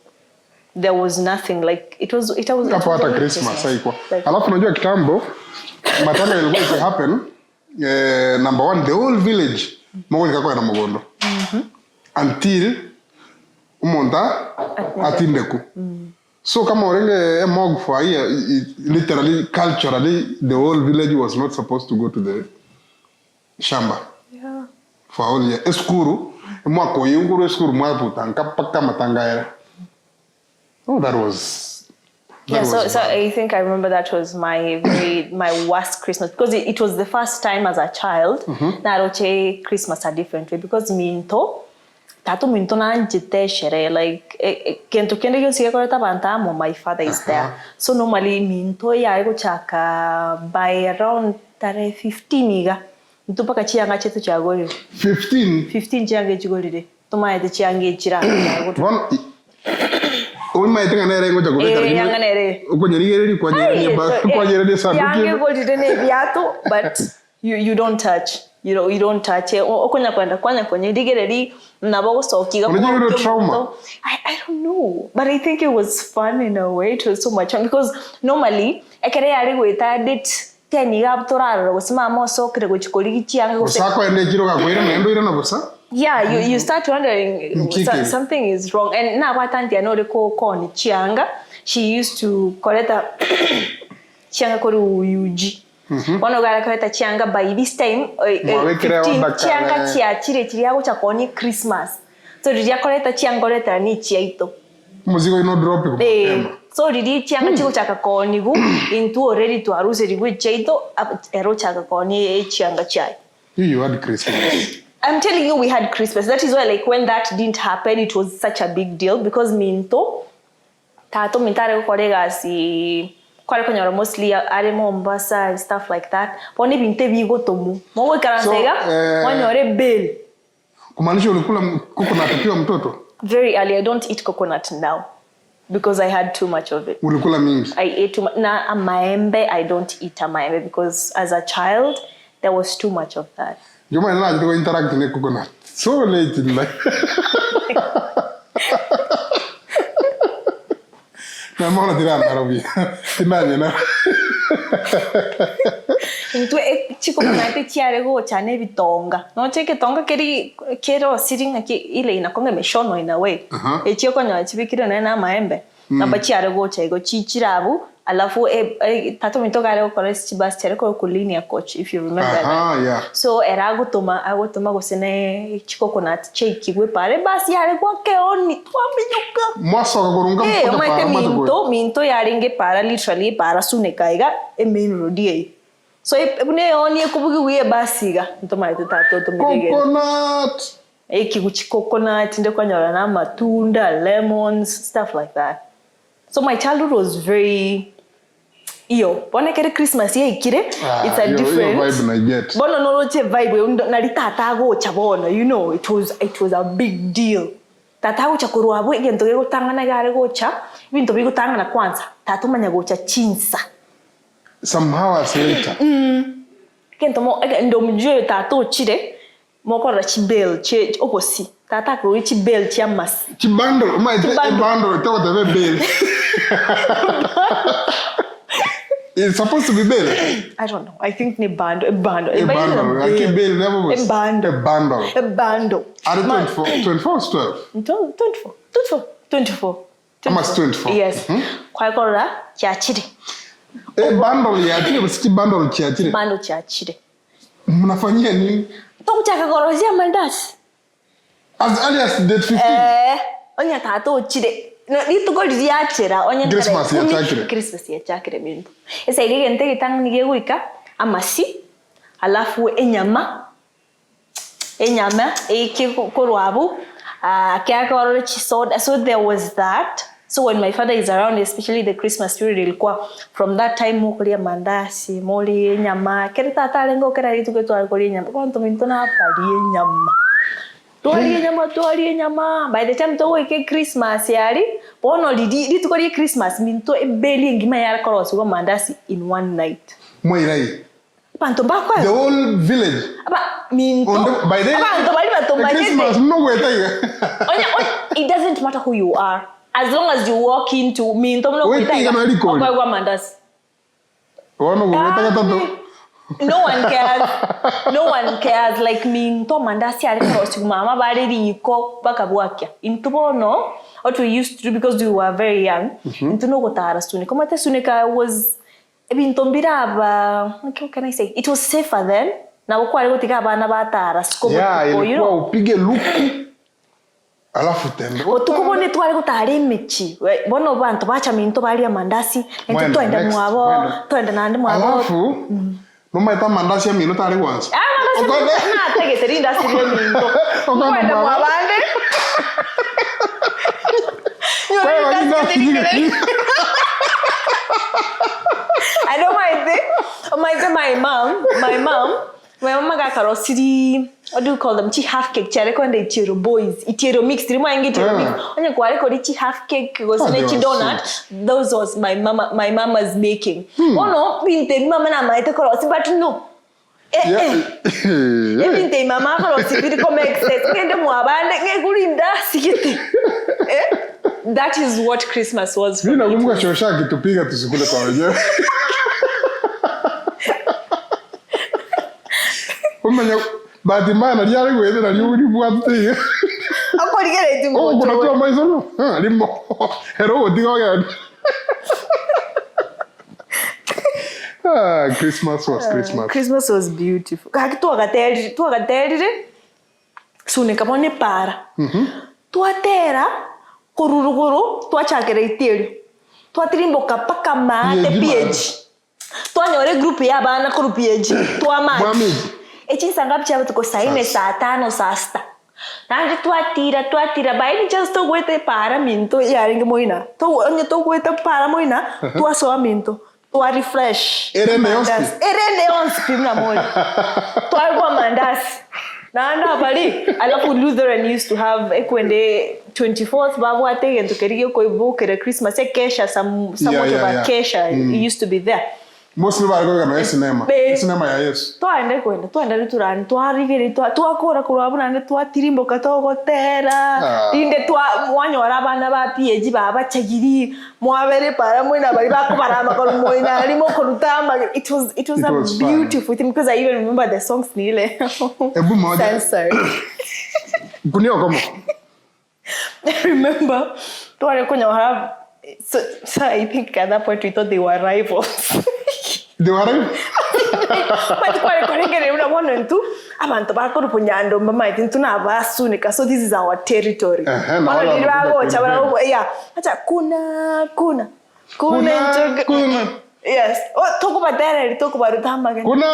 there was nothing like it was Kapata Christmas haiko. Alafu unajua kitambo matanga ilikuwa to happen. Number one, the whole village mogo likakuwa na mogondo. Until umonda atindeku. So kama orenge mog for a year, literally culturally the whole village was not supposed to go to the shamba. Yeah. For all year. Eskuru mwako yunguru eskuru mwaputa nkapaka matanga. Oh, that was so I think I remember that was my worst Christmas, because it was the first time as a child that I watched Christmas a different way, because Tato minto na njite shere, like kento kende kyo siya koreta banta mo, my father is there. So normally minto ya ego chaka by around 15 iga. Minto paka chianga chetu chagori. 15 chianga chigori. Toma ete chianga chira. One might think another language of but you don't touch. You don't touch it. Trauma. I don't know, but I think it was fun in a way. It was so much fun because normally I can't with that. Yeah, you start wondering something is wrong. And now what auntie I know they call chianga. She used to collect a chianga koru yuji. One of our collect a chianga by this time 15 chianga chire chiriago chakoni Christmas. So did you collect a chianga letter ni chiaito? Musigo no drop. So did you chianga chigo chakakoni into already to aruse with chaito ero chakakoni chianga chai. You had Christmas. I'm telling you, we had Christmas. That is why, like, when that didn't happen, it was such a big deal, because minto tato mintare kolega si kwale konyoro mostly are Mombasa and stuff like that. Pone binte vigo tomu. Mogo karantega wanyore bell. Kumaanisha ulikula coconut pia mtoto? Very early. I don't eat coconut now because I had too much of it. Ulikula mingi? I ate too much. Na a maembe, I don't eat a maembe because as a child there was too much of that. You might not go interact with coconut. So late in life. I'm not going to imagine. Into a chico night chiarego chane vitonga. No check a tonga kero sitting a in a congameshono in a way. A chiocano, it's wicked and a maembe. Number chiarego chego chichirabu. Alafu tato mitogare okoresi bastereko kulinia coach, if you remember that. Yeah. So erago toma gosene coconut shake gwe pare basi yare kwa keoni twaminyuka. Mwaso kagorunga mfuta minto yaringe para literally para sunekaiga emenu die. So ebune oni ekubugi wiye basiga ntoma tato tomigege. Coconut. Kiguchi coconut ndeko nyora na matunda, lemons, stuff like that. So my childhood was very Bona kere Christmas ye ikire. It's a different vibe na get. Bona no roche vibe nalitatago chabona, you know, it was a big deal. Tatago chakuru abu igento go tangana gare gocha, ibinto bigo tangana kwanza. Tatu manya gocha chinsa. Some hours later. Kento mo ndo mjue tatu chire moko ra chibel che oposi. Tata ko chibel chiamas. Chibando, my bando to the bell. It's supposed to be bell. I don't know. I think a bundle. I keep bell never was. A bundle. Are it 24 or 12? 24. How much 24? Yes. Kwa kora chiachire. A bundle ya chire, but bundle chiachire. Bundle chiachire. Mnafanyia nini? Tokuchaka korozia mandas. As early as date 15. Onya tato chire. nituko liachera onye Christmas ya chakire. Christmas ya chakire bintu. Esa ile gente gitang nige guika amasi alafu enyama ikikorwabu akiakorore chisoda. So there was that. So when my father is around, especially the Christmas period, ilikuwa from that time mukulia mandasi, moli nyama. Kereta talengo kera itu ketu alikulia nyama. Kwa nto minto na palie nyama. Tualie nyama. By the time to weke Christmas yari, pono li tukolie Christmas minto ebeli ngima yara korosi kwa mandasi in one night. Moirai. Panto bakwa. The whole village. Aba minto. By then. Panto bali batomba. Christmas no weta. It doesn't matter who you are. As long as you walk into me, no one cares. No one cares. Like me, to mandasi alikosi mama bari iko bakabuakia. Into no, what we used to do because we were very young. Into no gotara suni. Komate sunika was bintombira. What can I say? It was safer then. Na wakwa alikotika bana batara. Yeah, ilikuwa upige luku. Alafu tembe. Otukubone twali gutari michi. Bono bantu bacha minto bali mandasi, ento twende mwabo, twende nande mwabo. Alafu numaita mandasi ya minto tari once. Mandasi na tegete industry ya minto. Twende mwabande. I don't mind it. My mom got a rosary. What do you call them? Chi half cake. Chare ko ndai chiro boys. Itiro mix. Tiri mo aingi chiro mix. Onye kware ko chi half cake was nechi donut. Those was my mama's making. Oh no, binte mama na maite ko rosary but no. Binte mama ko rosary biri ko make sense. Ngende mo abande ngekulinda sikiti. That is what Christmas was. Mimi nakumbuka shosha kitupiga tusikule kwa wenyewe. Umenya batimana lyari gwethe na lyuri bwathe. Ako ligere itu mo. Kuna kwa maizo. Limo. Hero odiga. Christmas was Christmas. Christmas was beautiful. Kaki tu agateri. Sune kapone para. Tuatera kururuguru tuachakere itirio. Tuatirimboka paka mate page. Tuanyore group ya bana ku page. Tuamati. Echi sangap chava tuko saine saa 5 saa 6. Nanje tuatira baini just to gwete para minto yaringe moina. To onye to gwete para moina, tu asoa minto. To refresh. Erende ons pimna moina. To algo mandasi. Naanda bali alafu Lutheran used to have ekwende 24th babu atege ntukerige ko ibukere Christmas ekesha somewhat of a kesha used to be there. Mostly bari ko cinema ya Yesu. Tuende turani twarigere twakora kurabuna ne twatirimbo katogotera inde twanyora abana ba PG baba chagiri mwabere para mwina bari bakubarama ko mwina limo korutama. It was a beautiful thing because I even remember the songs nile. Ebu moja. Kunio komo. I remember tware kunyora. So I think at that point we thought they were rivals. They were rivals? But so this is our territory. Kuna. Yes. Oh, talk about that. Talk about it. Kuna.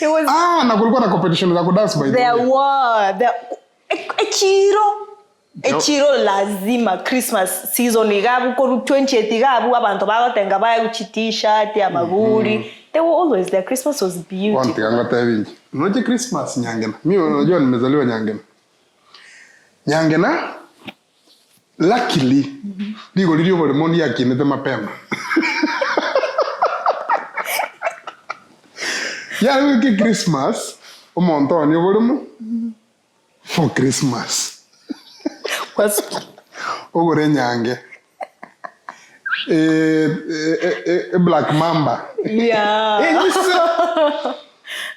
It was na kulikuwa na competition za kudance by the way. There were echiro lazima Christmas season igabu ko 20th igabu abantu bagotenga baya t-shirt ya maguri. They were always there. Christmas was beautiful. Wanti ngata vingi. Unaje Christmas Nyangena? Mimi unajua nimezaliwa Nyangena. Nyangena luckily digo lilio bole mondi yakinete mapema. Ya wiki Christmas umonto ni volumu for Christmas. Was ogore nyange Black Mamba. Yeah.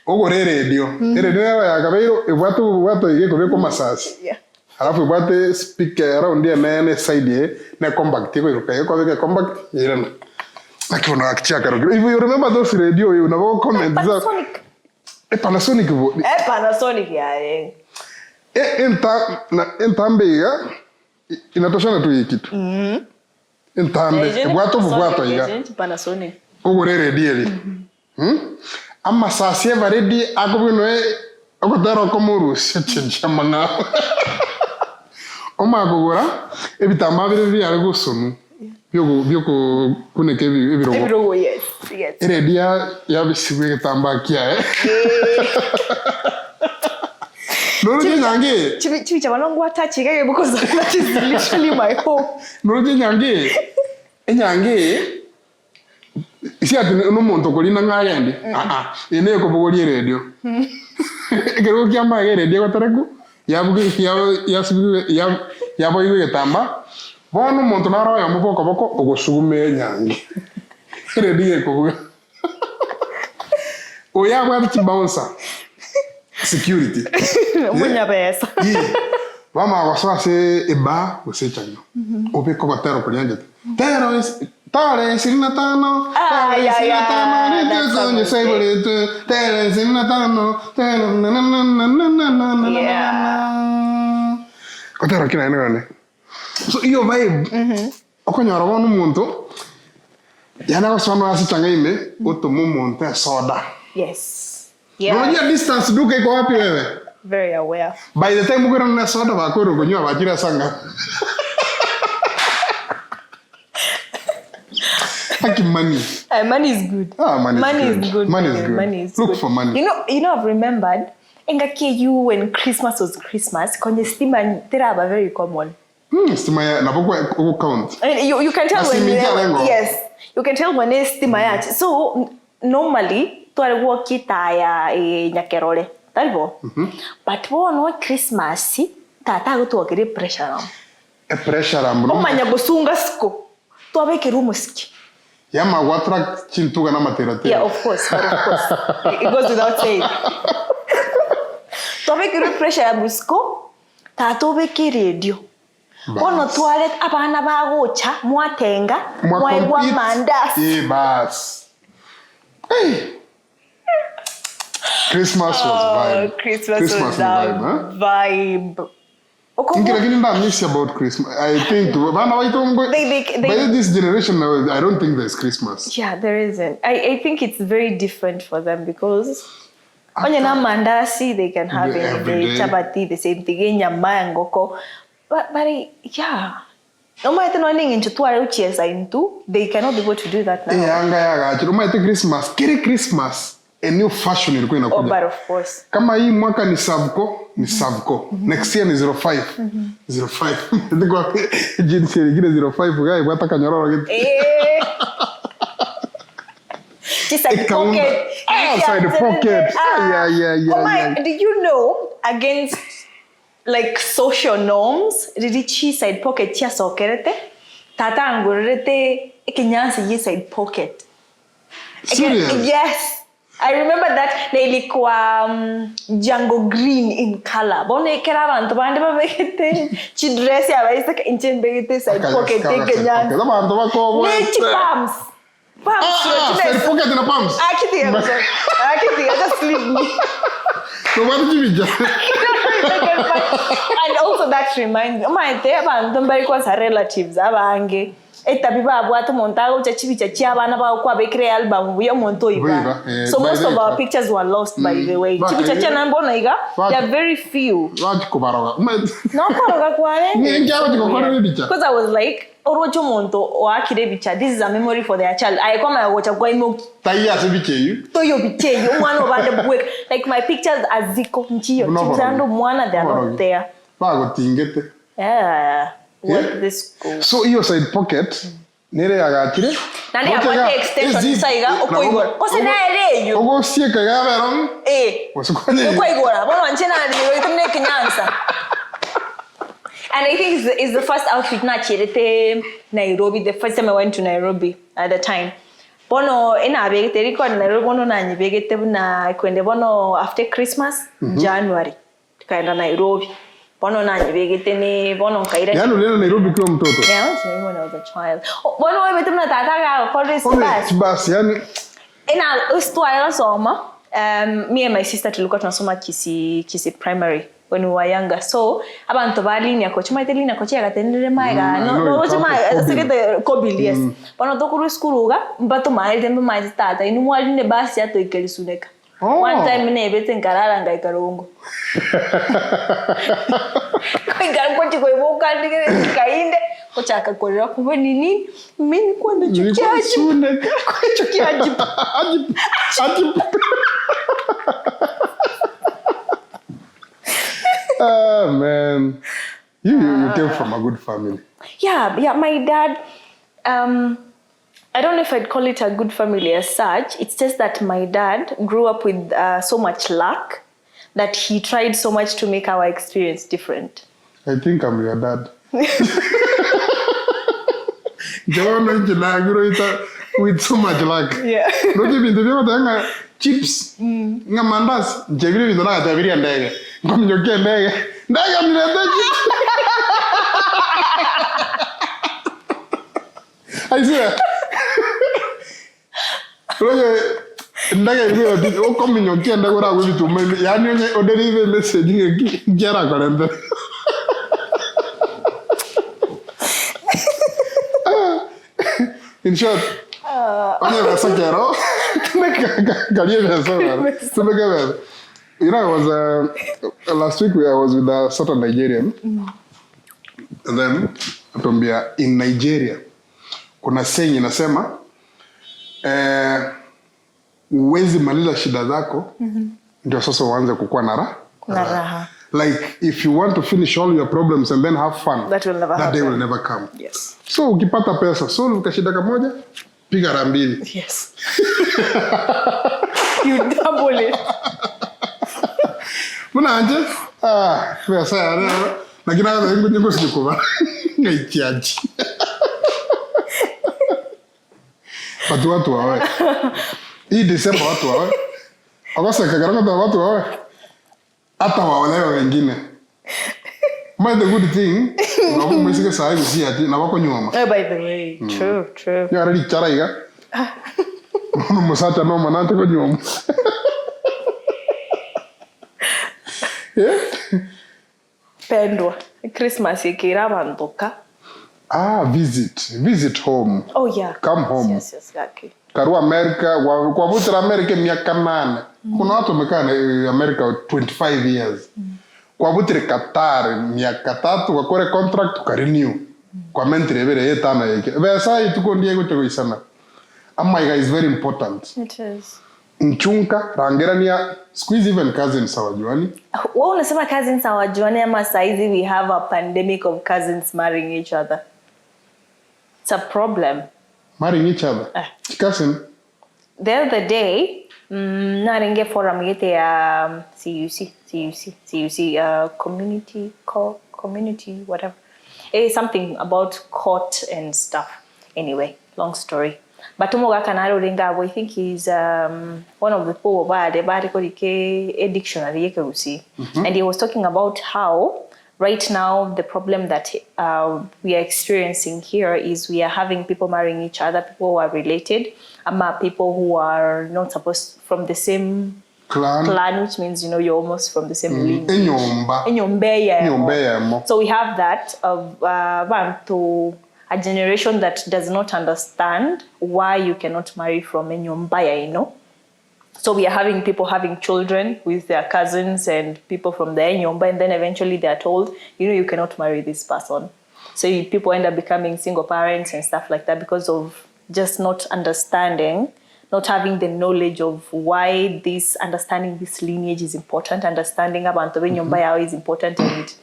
Ogore radio. Radio ya kabiro watu igeko beko masasi. Yeah. Alafu ibate speaker around there na side na compact ko iruka ko ke compact irena. Akiona akichaka. If you remember those radio you know comment. Panasonic bo. Panasonic yale. Entambe ya inatoshana tu hii kitu. Entambe bwato iga. Panasonic. Ogorere dieli. Amma sasie varedi agobino agotero komuru sechenja manga. Oma agogora ebitamba biri ari gusonu. Byoko kuneke ebirogo. Ebirogo, yes. Ere dia ya bisigwe gitamba kia Noroje nyange. Chibi chabanongo atachigage because that is literally my home. Noroje nyange. Enyange. Isi ati no muntu kolina ngayende. Ene ko bogori radio. Ekero kyamba radio gotareku. Yabuge yaboywe gitamba. Bono muntu naro ya muboko boko ogosume nyange. Radio ko. Oya gwa bouncer. Security. Munya pesa. Vamos a hacer eba, você chanyo. Ope como tero kunyanje. Tero is tare sinatano. Ni sonye saibolete. Tero sinatano. Tero na. Otero kina ene. So iyo vibe. Okonyora wono muntu. Yana wasano asichanga ime otomo monte soda. Yes. Yeah. No, yeah, distance duke iko wapi wewe? Very aware. By the time ukora na soda bakoro kunywa bakira sanga. Like money. Money is good. Money is good. Money is Look good. for money. You know, I've remembered. Engaki you when Christmas was Christmas, konye stima teraba very common. Stima ya napokwa count. You can tell when yes. You can tell when stima ya. So normally tuare kita ya nyakerole talibo but no Christmas tata go tuagire pressure no manya bosunga sko tuabeke rumuski yama watra chintuga na materate yeah of course it goes without saying tuabeke pressure ya busko tata obeke radio ono toilet abana bagocha mwatenga mwaigwa mandasi bas Christmas was vibe. Christmas was vibe. Lakini nda miss about Christmas. I think by this generation now, I don't think there's Christmas. Yeah, there isn't. I think it's very different for them because when you na mandasi, they can have it. The chapati, the same thing. Nyama ngoko. But yeah. No matter no thing into tuare uchiesa into, they cannot be able to do that now. Anga no matter Christmas, kiri Christmas. A new fashion ilikuwa inakuja. Oh, but of course. Kama hii mwaka ni Savco. Next year ni 05. 05. Ndiko jinsi nyingine 05 guy bata kanyororo gitu. Just like pocket. Outside the pocket. Yeah. Oh my, did you know against like social norms, did she side pocket chia sokerete? Tata angurete ekinyansi yi side pocket. Serious? Yes. I remember that ilikuwa jungle green in color. Bone kera abantu bande babekete chi dress ya baisa inchen begete side pocket kenyana. Kama abantu bako Nechi pumps. Side pocket na pumps. Akiti just leave me. So what did you do? And also that reminds me, my te abantu mbari kwa sa relatives abange. Etabiba abwatu montago chachibicha chiabana ba kwa bekre album yo monto iba. So most of our pictures were lost by the way. Chibicha chana mbona iga? There are very few. Wachi kubaroga. No kubaroga kwale. Because I was like orocho monto o akire bicha. This is a memory for their child. I come I watch kwa imo. Taiya se bicheyu. Toyo bicheyu mwana obande bwek. Like my pictures aziko nchiyo. Chibizando mwana they are not there. Bago tingete. Yeah. What this school. So hiyo side pocket nere agatire. Nani abate extension saiga okoigora. Kose na ereyo. Ogo sieka ga beron. Wasukone. Okoigora. Bono anchena ni itumne kinyansa. And I think it's the first outfit na chirete Nairobi. The first time I went to Nairobi at the time. Bono ina begete record Nairobi bono na nyibegete na kwende bono after Christmas January. Tukaenda Nairobi. Bono na nyibegete ni bono kaira. Yano lena Nairobi kwa mtoto. Yeah, I went to Nairobi when I was a child. Bono wewe betu na tata ga college bus. Bus yani. Ina ustwa ya soma. Me and my sister tulikuwa tunasoma Kisii primary when we were younger. So abantu balinya ko chuma itelina ko chega tenere maiga no chuma sekete kobil yes. Bano tokuru school ga mbato mai tembe mai tata inu mwali ne basi ato ikelisuneka. One time ne bete nkarara ngai karongo. Kai garko chiko iboka ndike kainde ko chaka korera kuba nini mimi kwanda chukiaji. Ko chukiaji. Aji. Ah, man. You came from a good family. Yeah, my dad, I don't know if I'd call it a good family as such. It's just that my dad grew up with so much luck that he tried so much to make our experience different. I think I'm your dad. With so much luck. Yeah. Don't even the chips. Ngamandas. Jebiri with another Sabiri and Dagger. Come your game, Dagger. I swear. Ndaga come in your game, Dagora will to me. Yani or deliver message. Jara Garanda. In short, you know, I was last week I was with a certain Nigerian, and then atuambia in Nigeria kuna saying inasema uwezi maliza shida zako ndio sasa uanze kukua na raha. Like if you want to finish all your problems and then have fun, that day will never come. Yes. So ukipata pesa, solve kashida kamoja, piga mara mbili. Yes. You double it. Muna anje? Pesa ya na kina hata ngo sikuba. Ngaichiaji. Watu wawe. Hii December watu wawe. Abasa kagaranga watu wawe. Hata waolewa wengine. My the good thing, na wako mwesike sahi kusi ati na wako nyoma. By the way, true. Ya rali chara iga. Mwana musata no manante ko nyoma. Yeah. Pendwa. Christmas ikira bandoka. Visit home. Oh yeah. Come home. Yes, okay. Karu America, kwa vutra America miaka 8. Kuna watu wamekaa America 25 years. Kwa vutre Qatar miaka 3 kwa kore contract ka renew. Kwa mentre vere etana yake. Vesa ituko ndiye gutego isana. Amaiga is very important. It is. Nchunka rangerania squeeze even cousins hawajuani. Wewe unasema cousins hawajuani ama saizi we have a pandemic of cousins marrying each other. It's a problem. Marrying each other. Cousin. The other day, naringe forum yete ya CUC community whatever. It is something about court and stuff. Anyway, long story. But Tomoga Kanaro Ringa, I think he's one of the people bad a dictionary and he was talking about how right now the problem that we are experiencing here is we are having people marrying each other, people who are related, people who are not supposed from the same clan, which means you're almost from the same lineage. So we have that of a generation that does not understand why you cannot marry from Nyombaya, So we are having people having children with their cousins and people from the Nyomba, and then eventually they are told, you cannot marry this person. So people end up becoming single parents and stuff like that because of just not understanding, not having the knowledge of why understanding this lineage is important, understanding about the Nyomba is important, and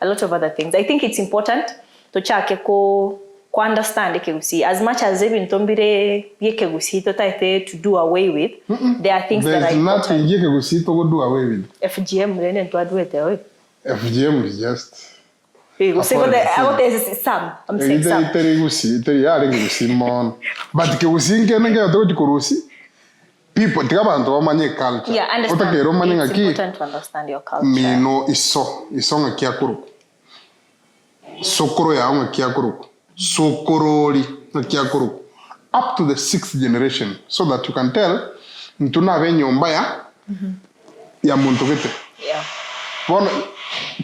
a lot of other things. I think it's important to check understand as much as even tombire to do away with. There are things that are important. There's nothing to do away with. FGM FGM is just. I'm saying some. But people culture. Yeah, understand. It's important to understand your culture. Mino isonga kiakuru. Sokoro ya onga kiakuru. Sokoroli na kiakuru. Up to the 6th generation, so that you can tell ntuna ve Nyombaya ya muntu gete bona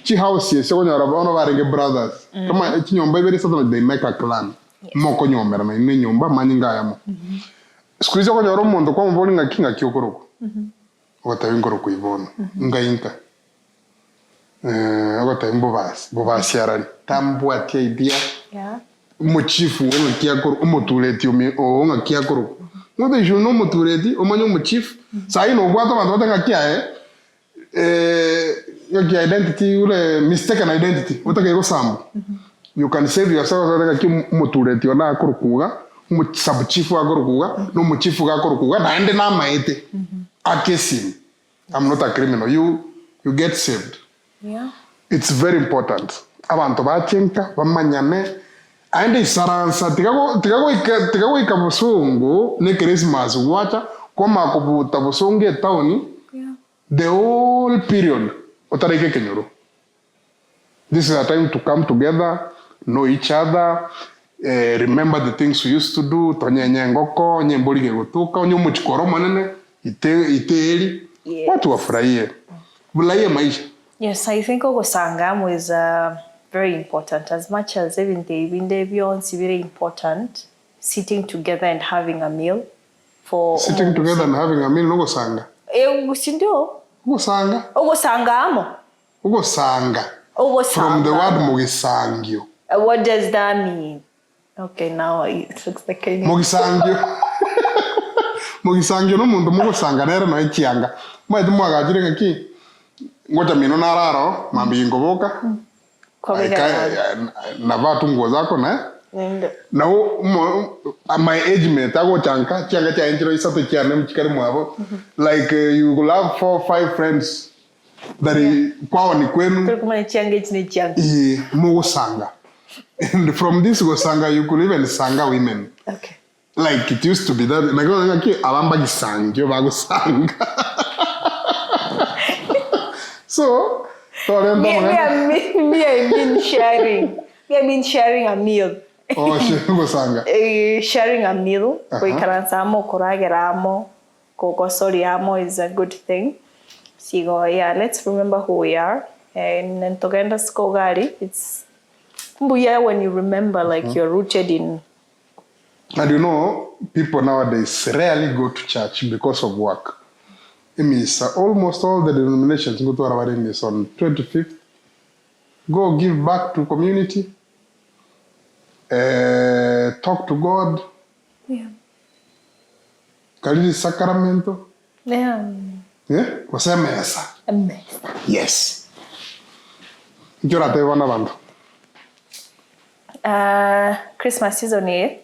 chi house ye sego nyara bona barenge brothers kama chi nyomba ibere sato they make a clan moko nyomera na ine nyomba manyinga yamo sikuiza ko nyoro muntu kwa mboli ngakinga kyokoroko wataye ngoroko ibona ngainka wataye mbobasi yarani tambu atia idea umuchifu wewe kiakoro umutuleti o ngakiakoro ngobe jono mutuleti omanyo umuchifu sai no bwato bantu batanga kia your identity ule mistaken identity utaka go sambu you can save yourself utaka ki mutuleti ona akurukuga umusabuchifu akurukuga no muchifu akurukuga naende na maete akesi. I'm not a criminal. You get saved. It's very important. Abantu bachenka bamanyane aende isaransa tikago ikabusungu ne Christmas wacha koma kubuta busungu town the whole period otareke kenyoro. This is a time to come together, know each other, remember the things we used to do, tonyenye ngoko nyemboli gegutuka onyo muchikoro manene iteeli watu wafurahie bulaiye maisha. Yes, I think Ogosangam is very important. As much as even the beyond very important, sitting together and having a meal for sitting together and having a meal no Ogosanga. Sindio? Ogosanga. Ogosangamo. Ogosanga. From the word Mogisangyo. What does that mean? Okay, now it looks like a Mogisangyo. Mogisangyo no muntu Mogosanga nera no echianga. Maitu mwagajire ngaki. Ngoja mino nararo mambi ngoboka. Na vatu nguo zako na na my age mate ago chanka cha injiro isato chiane mchikari mwabo like you will have 4 or 5 friends that kwao ni kwenu kuma chiange chine chianga Mogosanga. And from this Gosanga you could even sanga women. Okay. Like it used to be that like ngaki abamba gisangyo bagosanga. So, me, I mean sharing a meal. Oh, sharing a meal. Kuikaranzamo, kurageramo, kokosoriamo is a good thing. So yeah, let's remember who we are. And togenda skogari, it's when you remember like you're rooted in. And you know, people nowadays rarely go to church because of work. It means almost all the denominations go to our is on 25th. Go give back to community. Talk to God. Yeah. Kalili sacramento. Yeah. Yeah? What's a mesa? A mesa. Yes. Jora te wana bandu. Christmas season here.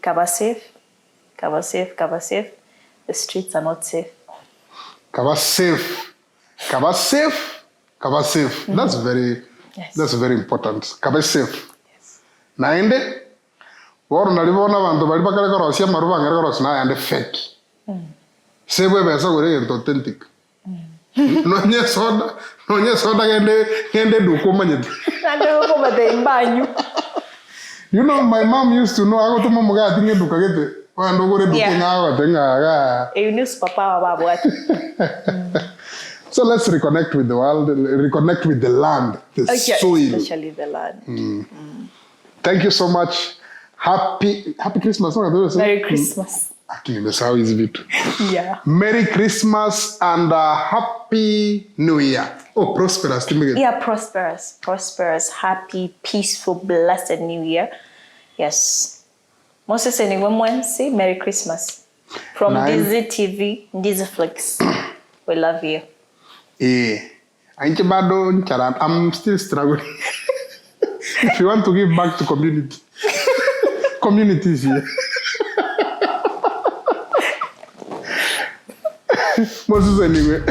Kaba safe. The streets are not safe. Kaba safe. That's very important. Kaba safe. Yes. Naende woro nalibona bantu bali bakale korosia maruba ngere korosia na ande fake. Sebe besa gore authentic. Nonye soda gende duko manyete. Nando ko bate imbanyu. You know my mom used to know ago to mama ga tinge duka gete. Wando gore duke ngawa tenga ga. You news papa wa babu. So let's reconnect with the world, reconnect with the land, the soil. Especially the land. Thank you so much. Happy Christmas. Merry Christmas. How is it? Yeah. Merry Christmas and Happy New Year. Oh, prosperous. Yeah, prosperous, happy, peaceful, blessed New Year. Yes. Moses and say Merry Christmas. From NDIZI TV, NDIZIFLIX. We love you. I'm still struggling. If you want to give back to communities here. Moses anyway.